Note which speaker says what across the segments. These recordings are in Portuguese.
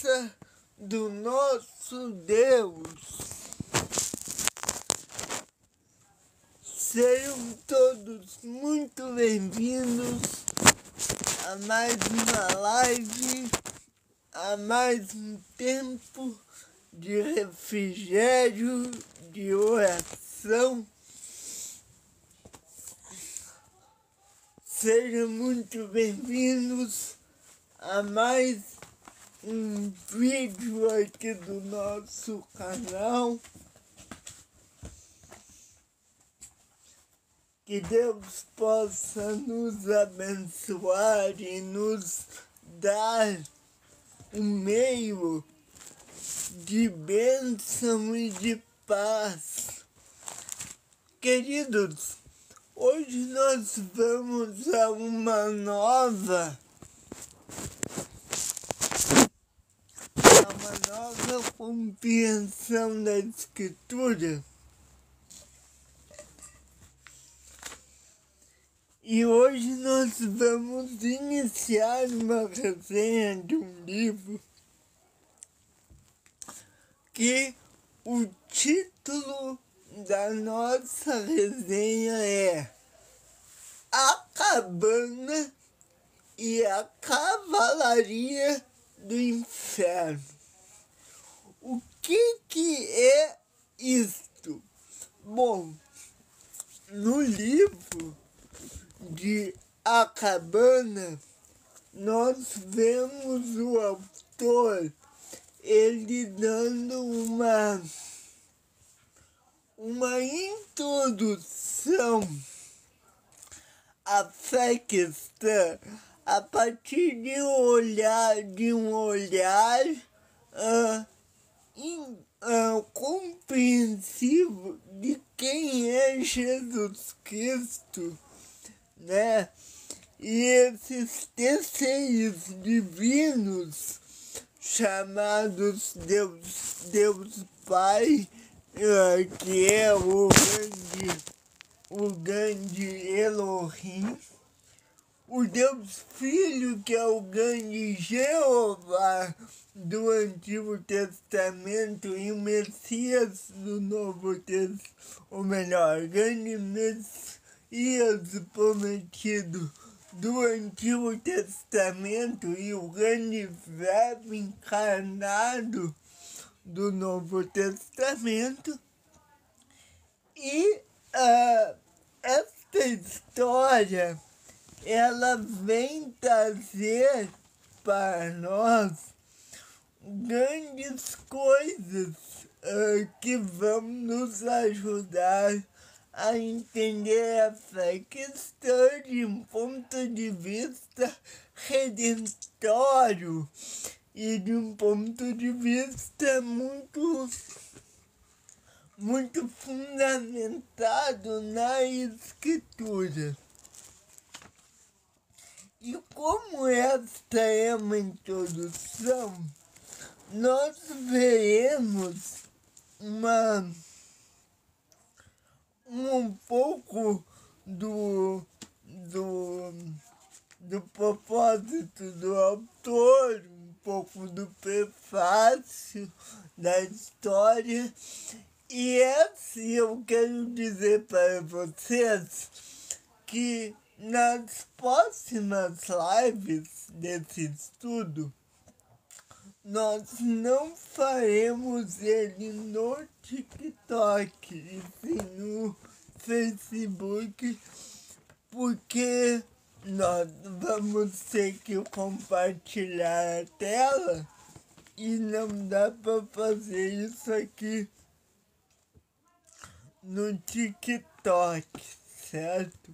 Speaker 1: graça do nosso Deus. Sejam todos muito bem-vindos a mais uma live, a mais um tempo de refrigério, de oração. Sejam muito bem-vindos a mais um vídeo aqui do nosso canal. Que Deus possa nos abençoar e nos dar um meio de bênção e de paz. Queridos, hoje nós vamos a uma nova compreensão da Escritura. E hoje nós vamos iniciar uma resenha de um livro que o título da nossa resenha é A Cabana e a Cavalaria do Inferno. O que é isto? Bom, no livro de A Cabana, nós vemos o autor, ele dando uma introdução à fé cristã a partir de um olhar compreensivo de quem é Jesus Cristo, né? E esses terceiros divinos chamados Deus Pai, que é o grande Elohim, o Deus Filho, que é o grande Jeová do Antigo Testamento, e o Messias do Novo Testamento, ou melhor, grande Messias prometido do Antigo Testamento e o grande Verbo encarnado do Novo Testamento. E esta história, ela vem trazer para nós grandes coisas que vão nos ajudar a entender a fé cristã de um ponto de vista redentório e de um ponto de vista muito fundamentado na Escritura. E como esta é uma introdução, nós veremos um pouco do propósito do autor, um pouco do prefácio da história. E eu quero dizer para vocês que nas próximas lives desse estudo, nós não faremos ele no TikTok e sim no Facebook, porque nós vamos ter que compartilhar a tela e não dá para fazer isso aqui no TikTok, certo?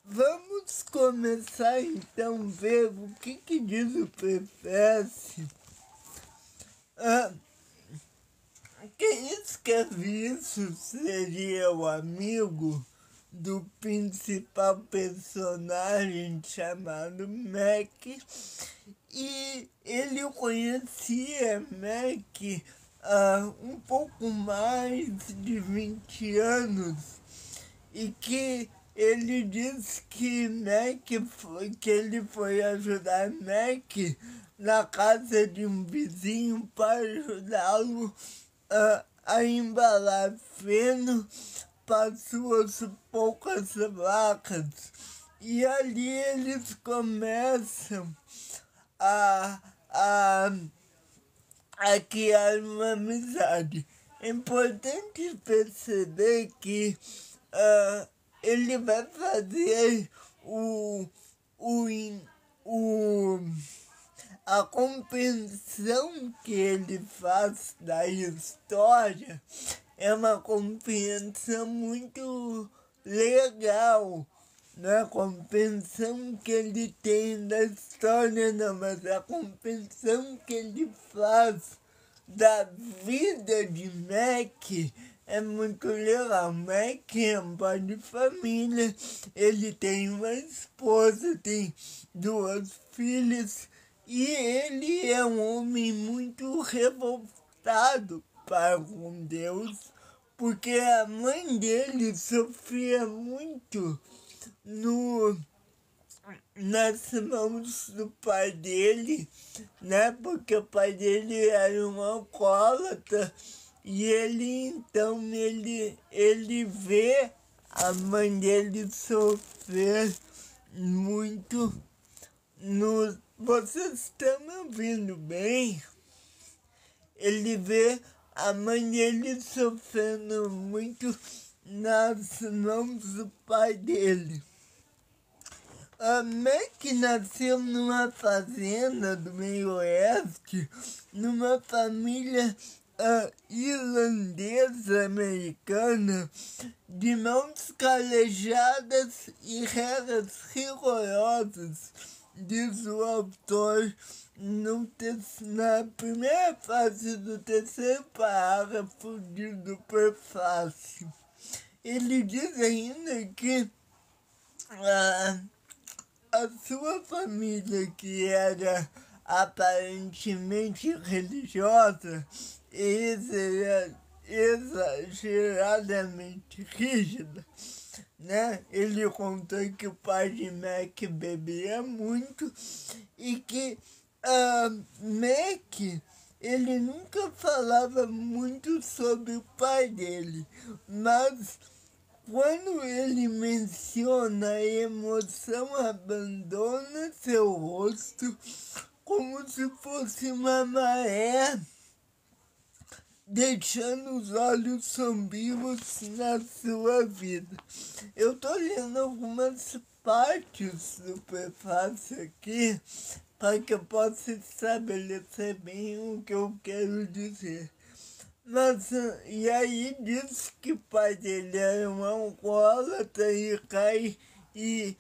Speaker 1: Vamos começar então a ver o que diz o prefácio. Quem escreve isso seria o amigo do principal personagem chamado Mac, e ele conhecia Mac há um pouco mais de 20 anos e que ele disse que que ele foi ajudar Mac na casa de um vizinho para ajudá-lo a embalar feno para suas poucas vacas. E ali eles começam a, a, a criar uma amizade. É importante perceber que ele vai fazer o, a compreensão que ele faz da história é uma compreensão muito legal. Não é a compreensão que ele tem da história, não, mas a compreensão que ele faz da vida de Mac é muito legal. Mac é um pai de família, ele tem uma esposa, tem 2 filhas e ele é um homem muito revoltado para com Deus, porque a mãe dele sofria muito nas mãos do pai dele, né? Porque o pai dele era um alcoólatra e ele vê a mãe dele sofrer muito. Vocês estão me ouvindo bem? Ele vê a mãe dele sofrendo muito nas mãos do pai dele. Mac nasceu numa fazenda do meio oeste, numa família irlandesa americana, de mãos calejadas e regras rigorosas, diz o autor na primeira fase do 3º parágrafo do prefácio. Ele diz ainda que a sua família, que era aparentemente religiosa e exageradamente rígida, né? Ele contou que o pai de Mac bebia muito e que Mac, ele nunca falava muito sobre o pai dele, mas quando ele menciona a emoção, abandona seu rosto como se fosse uma maré, deixando os olhos sombrios na sua vida. Eu estou lendo algumas partes do prefácio aqui para que eu possa estabelecer bem o que eu quero dizer. Mas, e aí diz que o pai dele era um alcoólatra e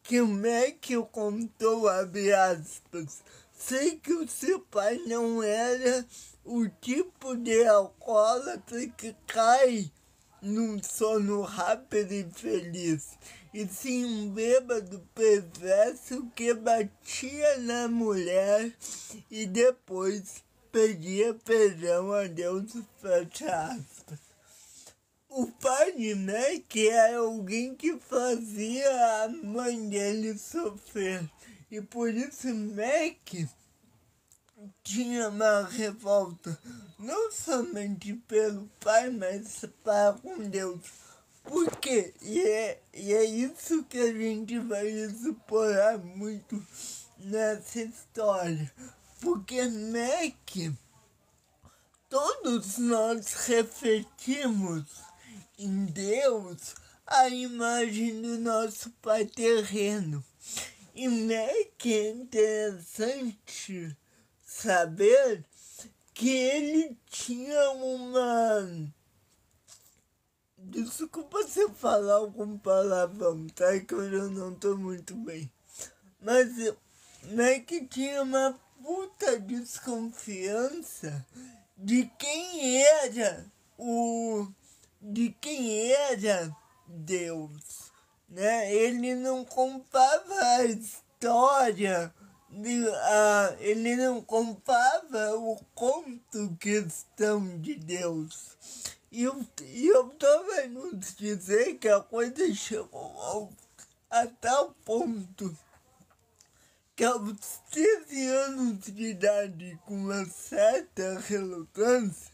Speaker 1: que o Mac contou, abre aspas, sei que o seu pai não era o tipo de alcoólatra que cai num sono rápido e feliz, e sim um bêbado perverso que batia na mulher e depois pedia perdão a Deus, fecha aspas. O pai de Mac era alguém que fazia a mãe dele sofrer, e por isso Mac tinha uma revolta, não somente pelo pai, mas para com Deus. Por quê? E é isso que a gente vai explorar muito nessa história. Porque Mac, todos nós refletimos em Deus a imagem do nosso pai terreno. E Mac é interessante saber que ele tinha uma... Desculpa se eu falar algum palavrão, tá? Que eu não estou muito bem. Mas Mac tinha uma puta desconfiança de quem era Deus, né? Ele não contava a história, ele não contava o conto cristão de Deus. eu tô vendo dizer que a coisa chegou a tal ponto que aos 13 anos de idade, com uma certa relutância,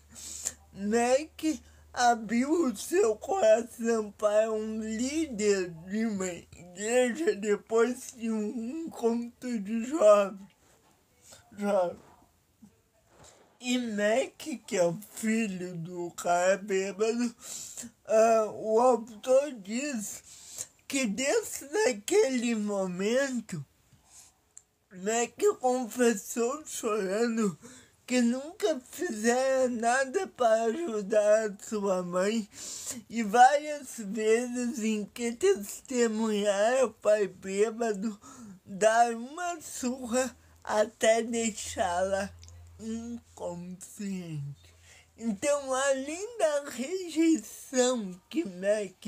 Speaker 1: Mac abriu o seu coração para um líder de uma igreja depois de um encontro de jovens. E Mac, que é o filho do cara bêbado, o autor diz que desde aquele momento, Mac confessou chorando que nunca fizera nada para ajudar a sua mãe e várias vezes em que testemunhara o pai bêbado dar uma surra até deixá-la inconsciente. Então, além da rejeição que Mac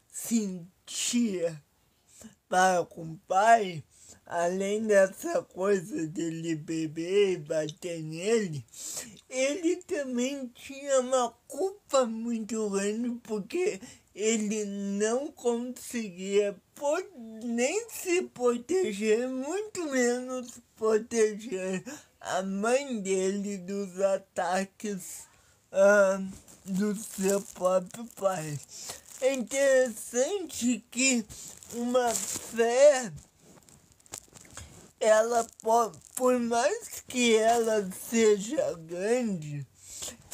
Speaker 1: sentia para com o pai, além dessa coisa dele beber e bater nele, ele também tinha uma culpa muito grande porque ele não conseguia nem se proteger, muito menos proteger a mãe dele dos ataques do seu próprio pai. É interessante que uma fé, ela pode, por mais que ela seja grande,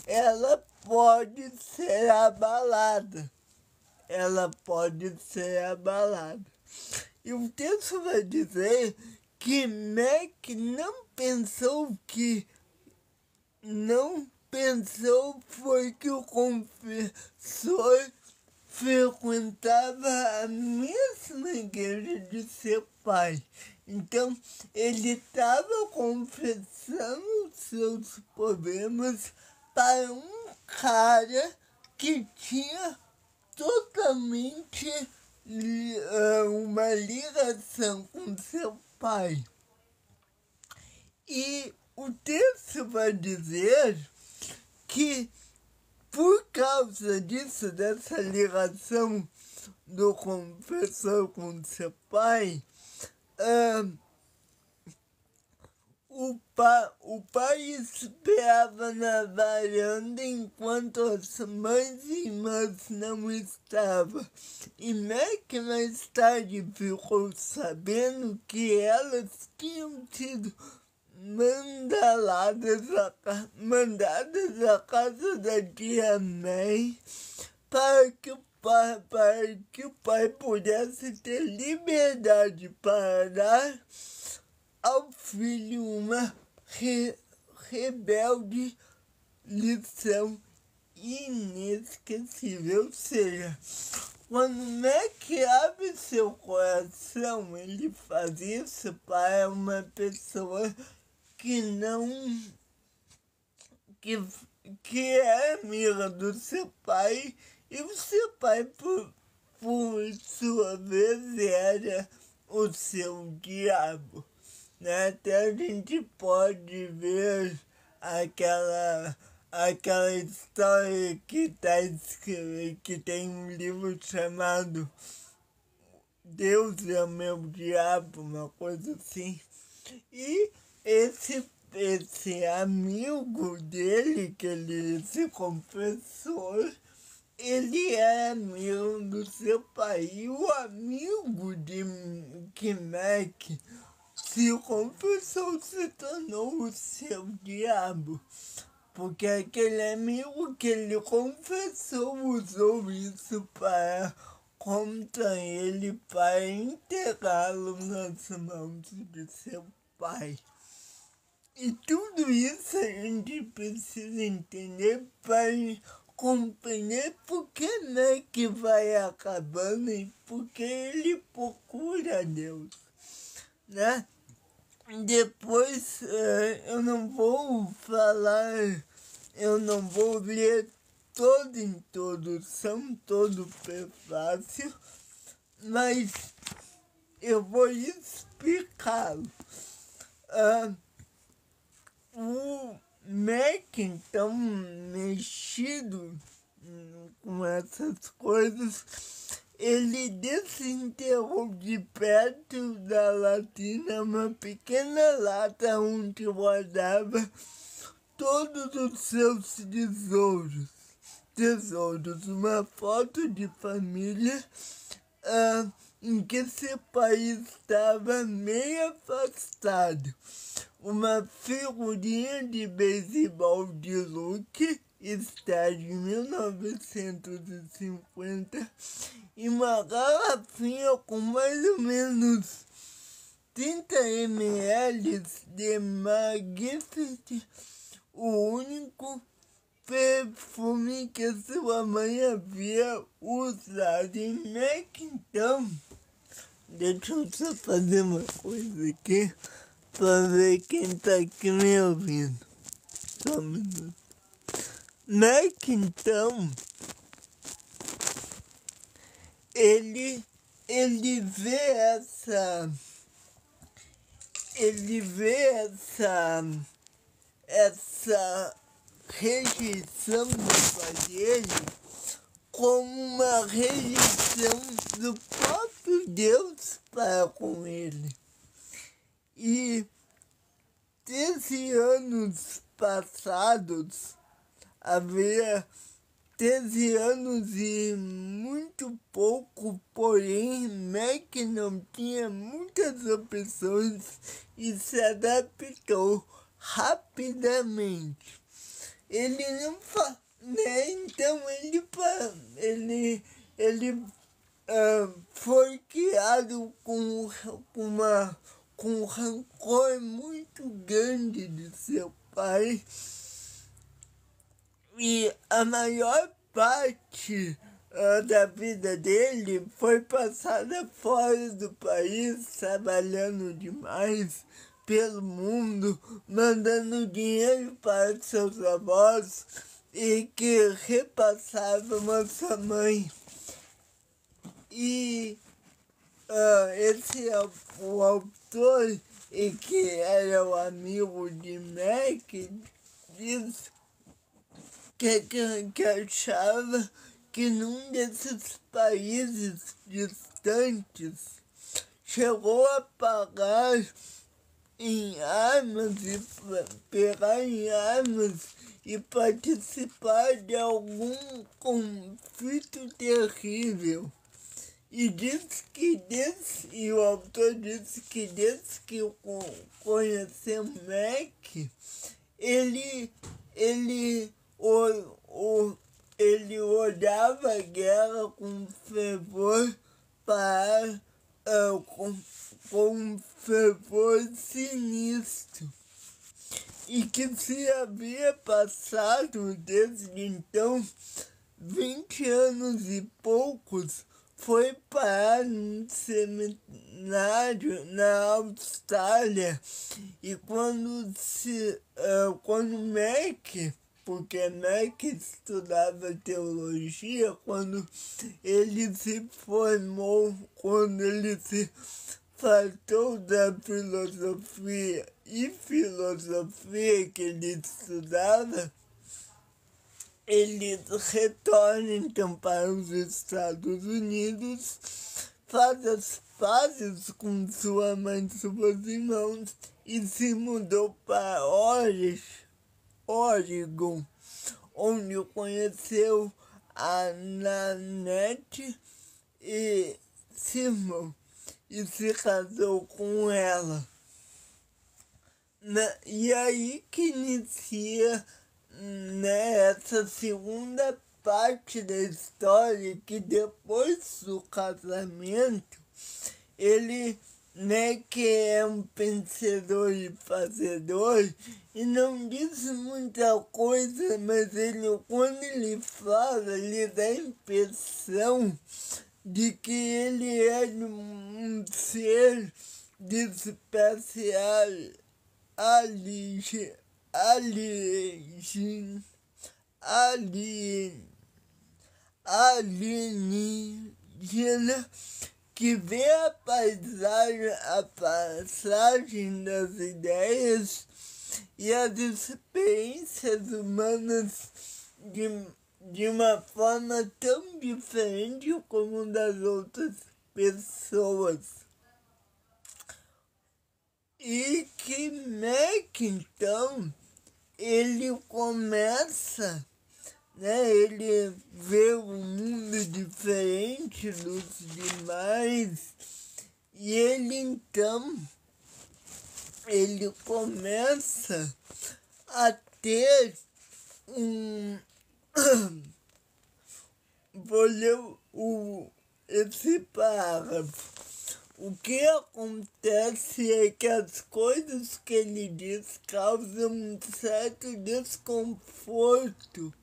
Speaker 1: ela pode ser abalada. Ela pode ser abalada. E o texto vai dizer que Mac foi que o confessor frequentava a mesma igreja de seu pai. Então, ele estava confessando seus problemas para um cara que tinha totalmente uma ligação com seu pai. E o texto vai dizer que, por causa disso, dessa ligação do confessor com seu pai, o pai esperava na varanda enquanto as mães e irmãs não estavam. E Mac mais tarde ficou sabendo que elas tinham sido mandadas à casa da tia May para que o pai pudesse ter liberdade para dar ao filho uma rebelde lição inesquecível. Ou seja, quando Mac abre seu coração, ele faz isso para uma pessoa que é amiga do seu pai, e o seu pai, por sua vez, era o seu diabo. Né? Até a gente pode ver aquela história que tem um livro chamado Deus é meu diabo, uma coisa assim. E esse amigo dele, esse confessor, ele é amigo do seu pai. E o amigo de Mac se confessou, se tornou o seu diabo. Porque aquele amigo que ele confessou usou isso contra ele, para entregá-lo nas mãos de seu pai. E tudo isso a gente precisa entender para compreender por que Mac vai acabando e por que ele procura Deus, né? Depois eu não vou ler toda a introdução, todo o prefácio, mas eu vou explicá-lo. O Mac, então, mexido com essas coisas, ele desenterrou de perto da latina uma pequena lata onde guardava todos os seus tesouros, uma foto de família em que seu pai estava meio afastado, uma figurinha de beisebol de Luke, estádio 1950, e uma garrafinha com mais ou menos 30 ml de Magnificent, o único perfume que sua mãe havia usado. E então, deixa eu só fazer uma coisa aqui para ver quem tá aqui me ouvindo. Só um minuto. Então, ele vê essa rejeição do pai dele como uma rejeição do próprio Deus para com ele. E 13 anos passados, havia 13 anos e muito pouco, porém Mac não tinha muitas opções e se adaptou rapidamente. Ele não né? Então ele foi criado com um rancor muito grande de seu pai. E a maior parte da vida dele foi passada fora do país, trabalhando demais pelo mundo, mandando dinheiro para seus avós e que repassavam a sua mãe. E esse é o autor, e que era o amigo de Mac, diz que achava que num desses países distantes chegou a pagar em armas e pegar em armas e participar de algum conflito terrível. E o autor disse que desde que conheceu Mac, ele olhava a guerra com fervor com um fervor sinistro, e que se havia passado desde então 20 anos e poucos, foi parar num seminário na Austrália. E quando Mac, porque Mac estudava teologia, quando ele se formou, quando ele se fartou da filosofia que ele estudava, ele retorna então para os Estados Unidos, faz as pazes com sua mãe e seus irmãos e se mudou para Oregon, onde conheceu a Nanette e Simon e se casou com ela. E aí que inicia, né, essa segunda parte da história, que depois do casamento, ele, né, que é um pensador e fazedor, e não diz muita coisa, mas quando ele fala, ele dá a impressão de que ele é um ser de espécie alienígena, que vê a passagem das ideias e as experiências humanas de uma forma tão diferente como das outras pessoas. E que Mac, então, ele começa, né? Ele vê um mundo diferente dos demais e ele começa a ter um... Vou ler esse parágrafo. O que acontece é que as coisas que ele diz causam um certo desconforto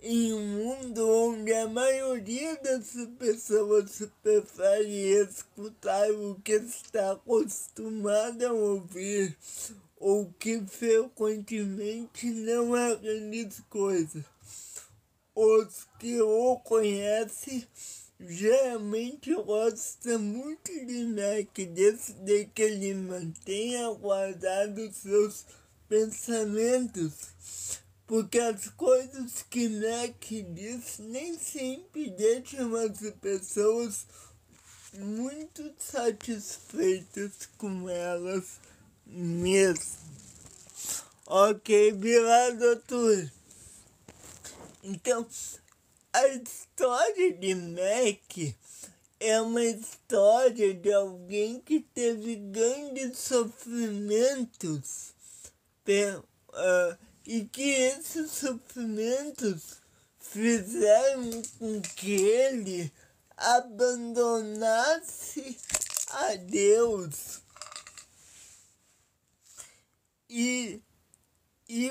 Speaker 1: em um mundo onde a maioria das pessoas prefere escutar o que está acostumada a ouvir ou que frequentemente não é grande coisa. Os que o conhecem geralmente gostam muito de Mac desde que ele mantenha guardado seus pensamentos, porque as coisas que Mac diz nem sempre deixam as pessoas muito satisfeitas com elas mesmas. Ok, obrigado, doutor. Então, a história de Mac é uma história de alguém que teve grandes sofrimentos e que esses sofrimentos fizeram com que ele abandonasse a Deus. E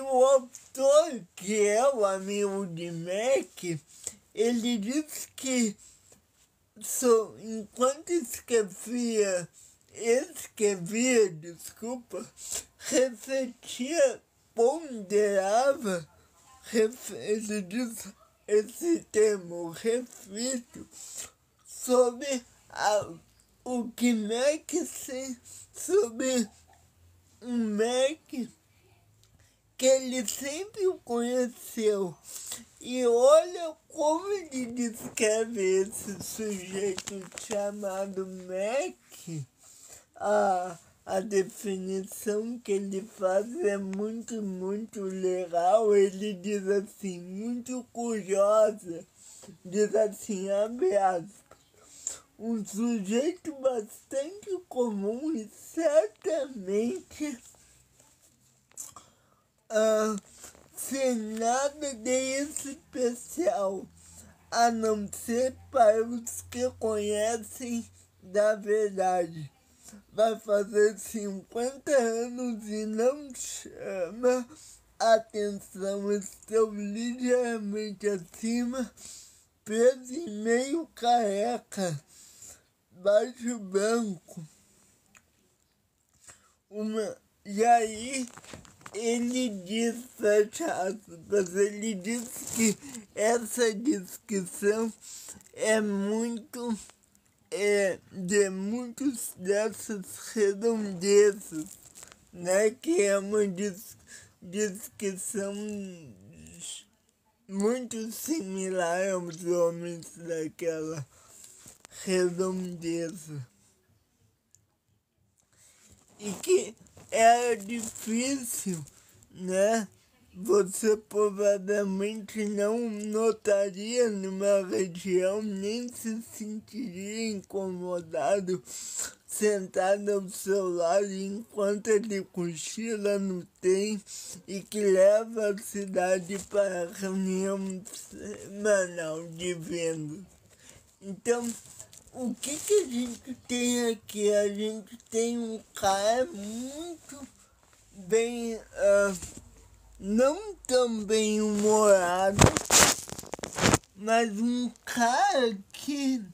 Speaker 1: o autor, que é o amigo de Mac, ele diz que enquanto escrevia, refletia, ponderava, ele diz esse termo, reflito, sobre o que Mac sobre um Mac que ele sempre o conheceu. E olha como ele descreve esse sujeito chamado Mac. A definição que ele faz é muito, muito legal. Ele diz assim, muito curiosa. Diz assim, abre aspas, um sujeito bastante comum e certamente sem nada de especial, a não ser para os que conhecem da verdade. Vai fazer 50 anos e não chama atenção, estou ligeiramente acima, preso e meio careca, baixo branco. E aí ele diz, fecha aspas, ele diz que essa descrição é de muitos dessas redondezas, né, que é uma descrição muito similar aos homens daquela redondeza. E que era difícil, né? Você provavelmente não notaria numa região, nem se sentiria incomodado sentado ao seu lado enquanto ele cochila no trem e que leva a cidade para a reunião semanal de vendas. Então, o que a gente tem aqui? A gente tem um cara muito bem, não tão bem humorado, mas um cara que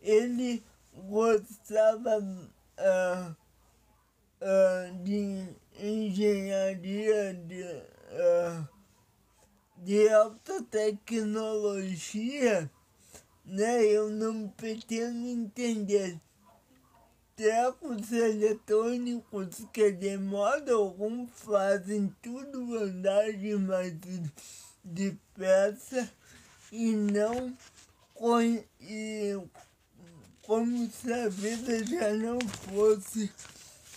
Speaker 1: ele gostava de engenharia, de alta tecnologia, né? Eu não pretendo entender trecos eletrônicos que de modo algum fazem tudo andar de mais depressa e não como se a vida já não fosse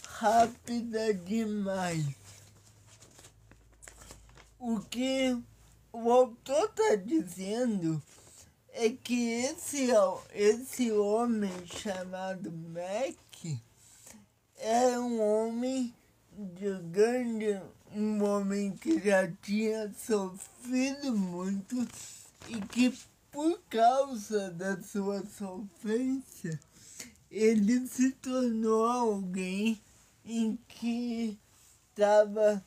Speaker 1: rápida demais. O que o autor está dizendo é que esse homem chamado Mac é um homem um homem que já tinha sofrido muito e que por causa da sua sofrência ele se tornou alguém em que estava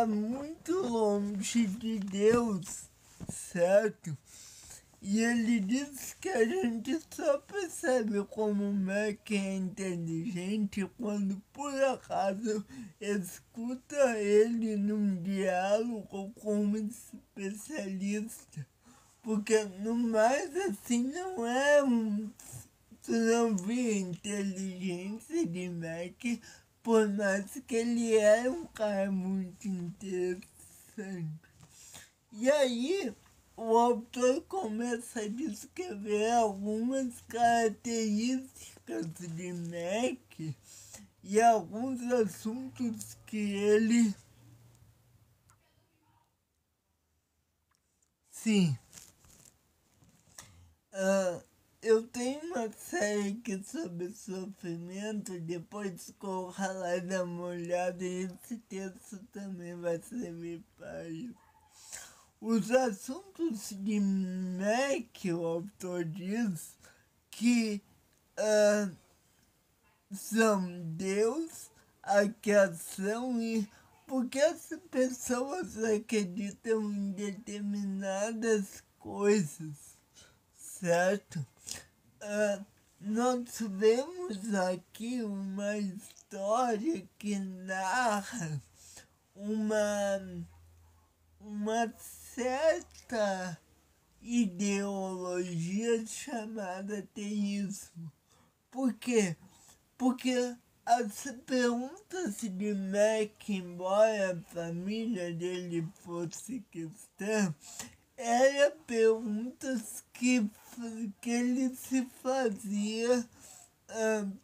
Speaker 1: muito longe de Deus, certo? E ele diz que a gente só percebe como o Mac é inteligente quando por acaso escuta ele num diálogo com um especialista. Porque no mais assim não é tu não vê inteligência de Mac, por mais que ele é um cara muito interessante. E aí o autor começa a descrever algumas características de Mac e alguns assuntos que ele... Sim. Eu tenho uma série aqui sobre sofrimento, depois corra lá e dá uma olhada e esse texto também vai servir para isso. Os assuntos de Mac, o autor diz que são Deus, a criação e porque as pessoas acreditam em determinadas coisas, certo? Nós vemos aqui uma história que narra uma certa ideologia chamada teísmo. Por quê? Porque as perguntas de Mac, embora a família dele fosse cristã, eram perguntas que ele se fazia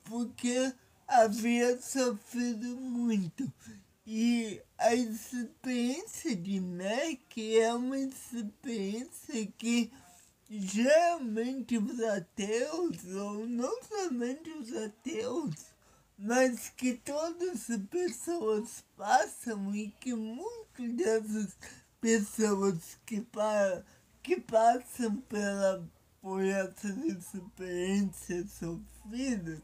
Speaker 1: porque havia sofrido muito. E a experiência de Mac é uma experiência que geralmente os ateus, ou não somente os ateus, mas que todas as pessoas passam e que muitas dessas pessoas que passam por essas experiências sofridas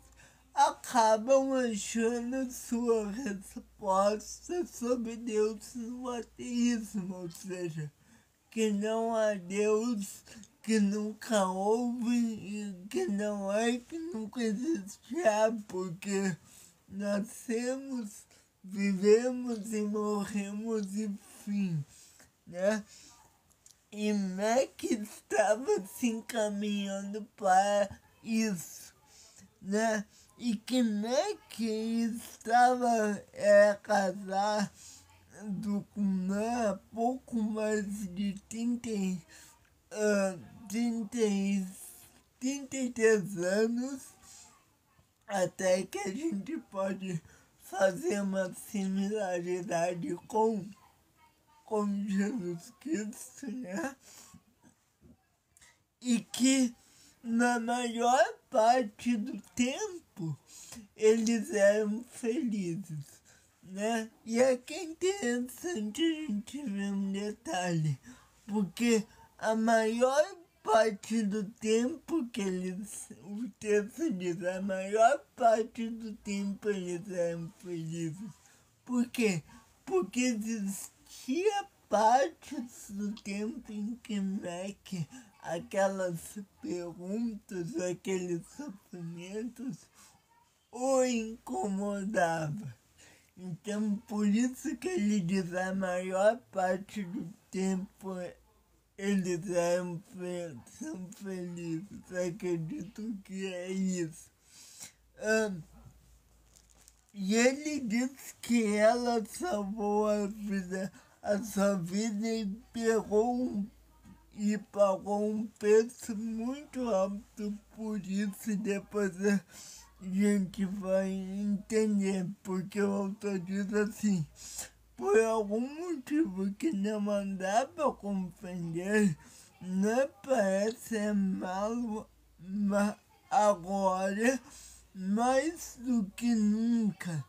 Speaker 1: acabam achando sua resposta sobre Deus no ateísmo, ou seja, que não há Deus, que nunca houve e que não é que nunca existirá, porque nascemos, vivemos e morremos e fim, né? E Mac estava se encaminhando para isso, né? E que Mac estava casado com há pouco mais de 33 anos, até que a gente pode fazer uma similaridade com Jesus Cristo, né? E que na maior parte do tempo eles eram felizes, né? E aqui é interessante a gente ver um detalhe, porque a maior parte do tempo que o texto diz, a maior parte do tempo eles eram felizes. Por quê? Porque existia partes do tempo em que Mac, aquelas perguntas, aqueles sofrimentos, o incomodava. Então, por isso que ele diz a maior parte do tempo eles são felizes. Acredito que é isso. E ele diz que ela salvou a vida a sua vida e pagou um preço muito alto por isso, e depois a gente vai entender, porque o autor diz assim: por algum motivo que não dá para compreender, não parece malo agora, mais do que nunca,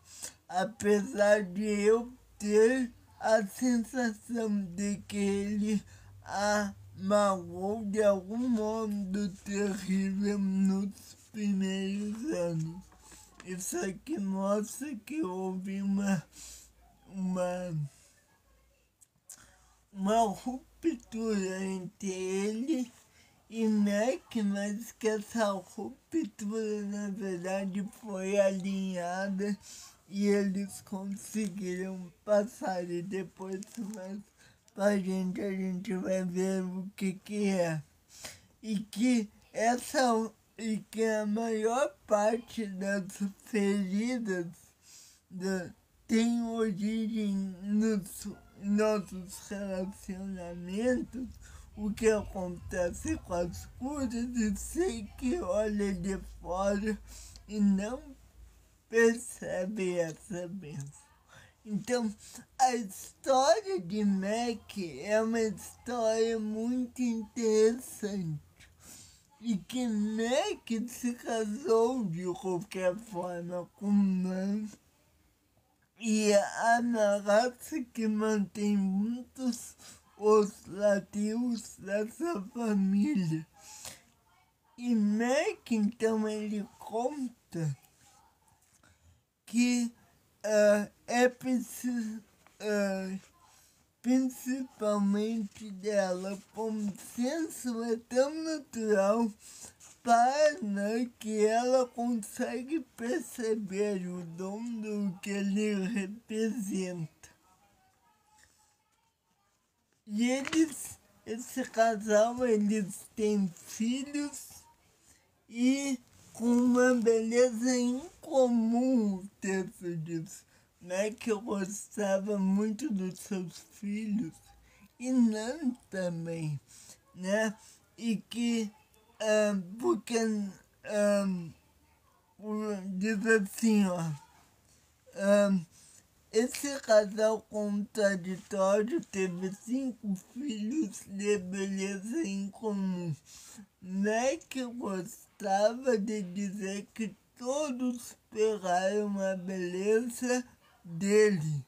Speaker 1: apesar de eu ter a sensação de que ele a magoou de algum modo terrível nos primeiros anos. Isso aqui mostra que houve uma ruptura entre ele e Mac, mas que essa ruptura na verdade foi alinhada e eles conseguiram passar, e depois mais pra gente a gente vai ver o que é. E que a maior parte das feridas tem origem nos nossos relacionamentos, o que acontece com as curas, e sei que olha de fora e não percebe essa bênção. Então, a história de Mac é uma história muito interessante, e que Mac se casou de qualquer forma com Nan, e a raça que mantém muitos os nativos dessa família. E Mac, então, ele conta que é preciso, principalmente dela, como senso é tão natural para que ela consegue perceber o dom do que ele representa. E esse casal, eles têm filhos e com uma beleza incomum, o texto diz, né? Que eu gostava muito dos seus filhos, e Nan também, né? E que, porque diz assim, ó, esse casal contraditório teve 5 filhos de beleza incomum. Mac gostava de dizer que todos pegaram a beleza dele,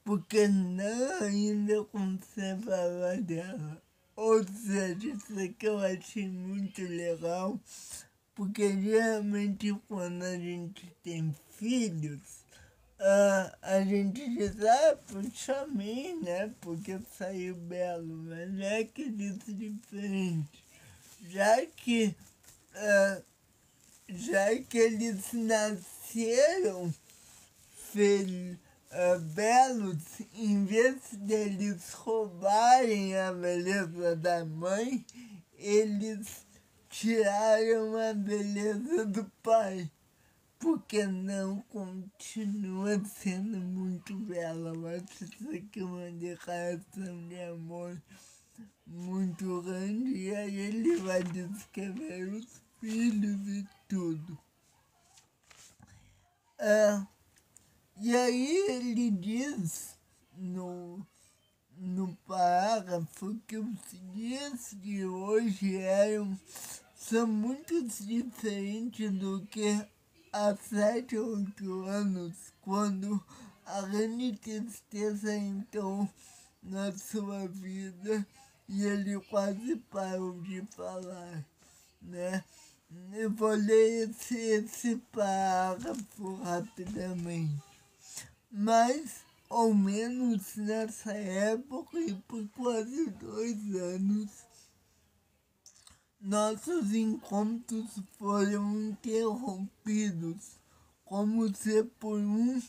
Speaker 1: porque não ainda conservava dela. Ou seja, isso aqui eu achei muito legal, porque geralmente quando a gente tem filhos, a gente diz, puxa mim, né, porque saiu belo, mas é que diz diferente. Já que eles nasceram belos, em vez deles roubarem a beleza da mãe, eles tiraram a beleza do pai, porque não continua sendo muito bela, mas isso aqui é uma declaração de amor muito grande, e aí ele vai descrever os filhos e tudo. E aí ele diz no parágrafo que os dias de hoje são muito diferentes do que há 7 ou 8 anos, quando a grande tristeza entrou na sua vida e ele quase parou de falar, né? Eu vou ler esse parágrafo rapidamente. Mas, ao menos nessa época e por quase 2 anos, nossos encontros foram interrompidos, como se por um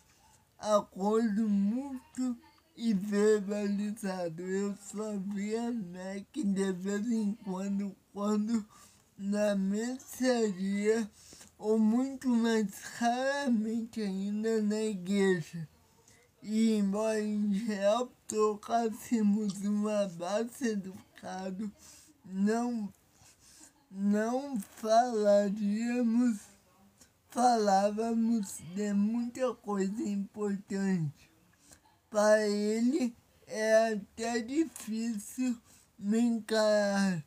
Speaker 1: acordo mútuo e verbalizado. Eu só via Mac de vez em quando na mercearia, ou muito mais raramente ainda na igreja. E embora em geral trocássemos um abraço educado, não falávamos de muita coisa importante. Para ele é até difícil me encarar.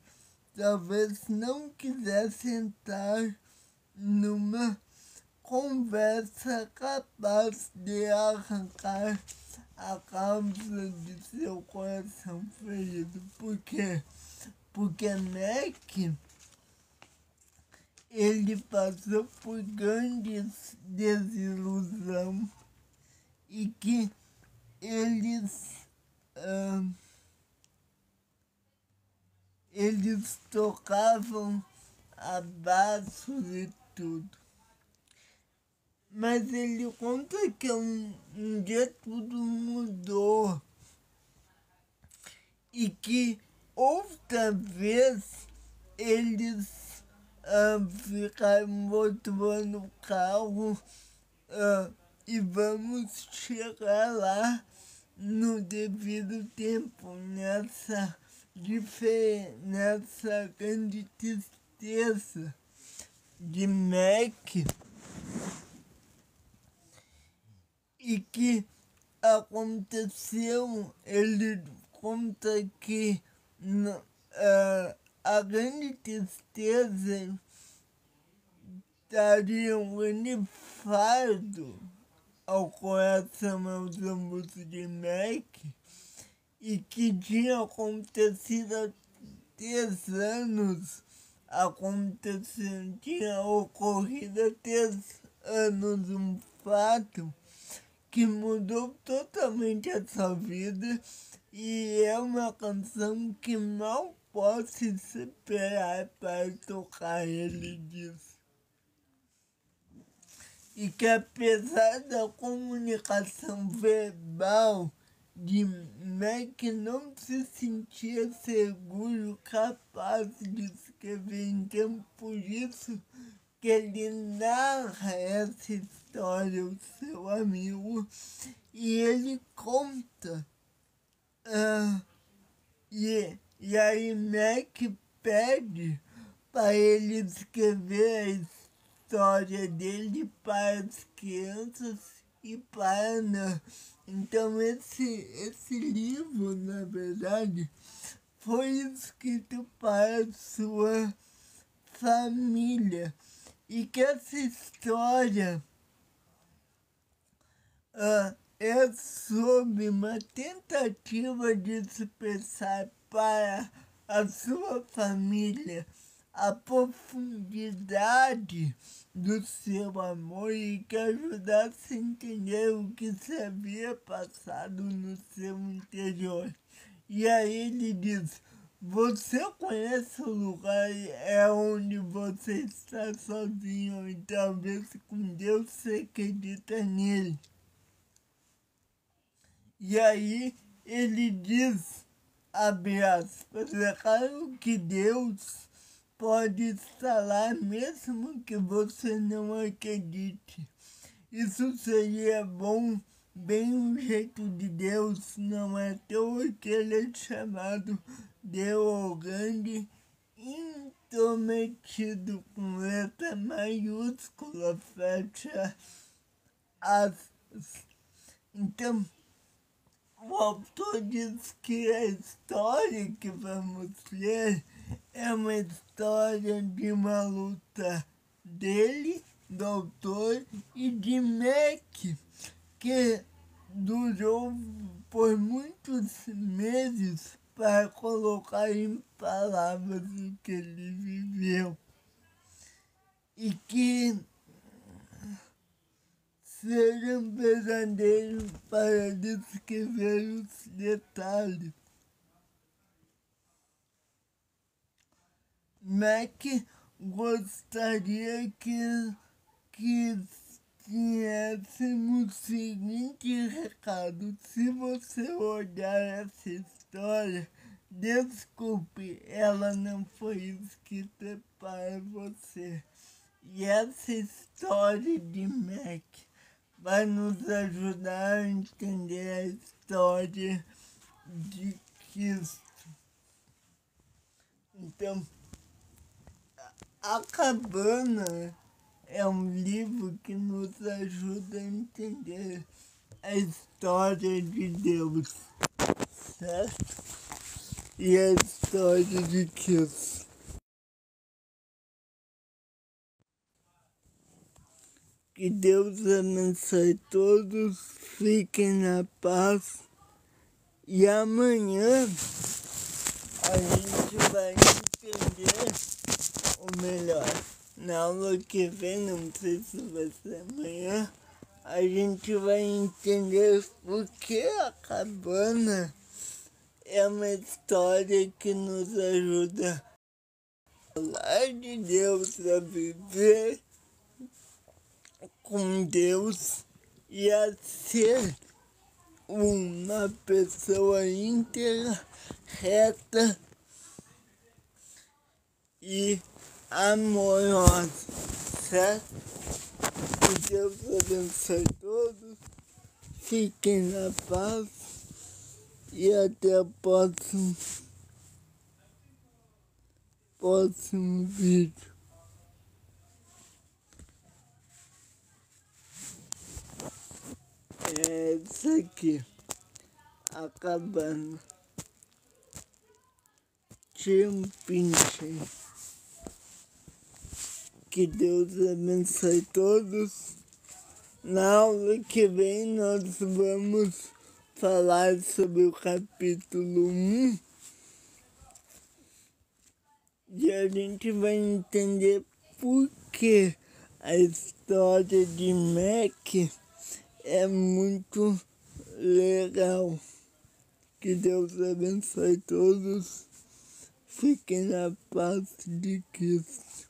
Speaker 1: Talvez não quisesse entrar numa conversa capaz de arrancar a causa de seu coração ferido. Por quê? Porque Mac, ele passou por grandes desilusões e que eles tocavam abraços e tudo. Mas ele conta que um dia tudo mudou e que outra vez eles ficaram mostrando o carro e vamos chegar lá no devido tempo, nessa grande tristeza de Mac. E que aconteceu, ele conta que a grande tristeza daria um grande fardo ao coração, aos ombros de Mac, e que tinha acontecido há 3 anos, tinha ocorrido há 3 anos um fato que mudou totalmente a sua vida, e é uma canção que mal posso esperar para tocar, ele diz. E que apesar da comunicação verbal de Mac não se sentia seguro, capaz de escrever, então por isso que ele narra essa história ao seu amigo e ele conta. E aí Mac pede para ele escrever a história dele para as crianças e para Ana. Então esse livro, na verdade, foi escrito para sua família. E que essa história é sobre uma tentativa de expressar para a sua família a profundidade do seu amor e que ajudasse a entender o que se havia passado no seu interior. E aí ele diz: você conhece o lugar onde você está sozinho e talvez com Deus você acredita nele. E aí ele diz, abre aspas, é claro que Deus pode estar lá mesmo que você não acredite. Isso seria bom, bem o jeito de Deus, não é à toa que ele é chamado Deus grande, intrometido com letra maiúscula, fecha aspas. Então, o autor diz que a história que vamos ler é uma história de uma luta dele, do autor, e de Mac, que durou por muitos meses para colocar em palavras o que ele viveu. E que seja um pesadelo para descrever os detalhes. Mac gostaria que tivéssemos o seguinte recado: se você olhar essa história, desculpe, ela não foi escrita para você. E essa história de Mac vai nos ajudar a entender a história de Cristo. Então, A Cabana é um livro que nos ajuda a entender a história de Deus, certo? E a história de Cristo. Que Deus abençoe todos, fiquem na paz. E amanhã a gente vai entender, ou melhor, na aula que vem, não sei se vai ser amanhã, a gente vai entender por que a cabana é uma história que nos ajuda a falar de Deus, a viver com Deus e a ser uma pessoa íntegra, reta e amorosa, certo? Que Deus abençoe todos, fiquem na paz e até o próximo vídeo. É isso aqui, a cabana. Pinche. Que Deus abençoe todos. Na aula que vem nós vamos falar sobre o capítulo 1 e a gente vai entender por que a história de Mac é muito legal. Que Deus abençoe todos. Fiquem na paz de Cristo.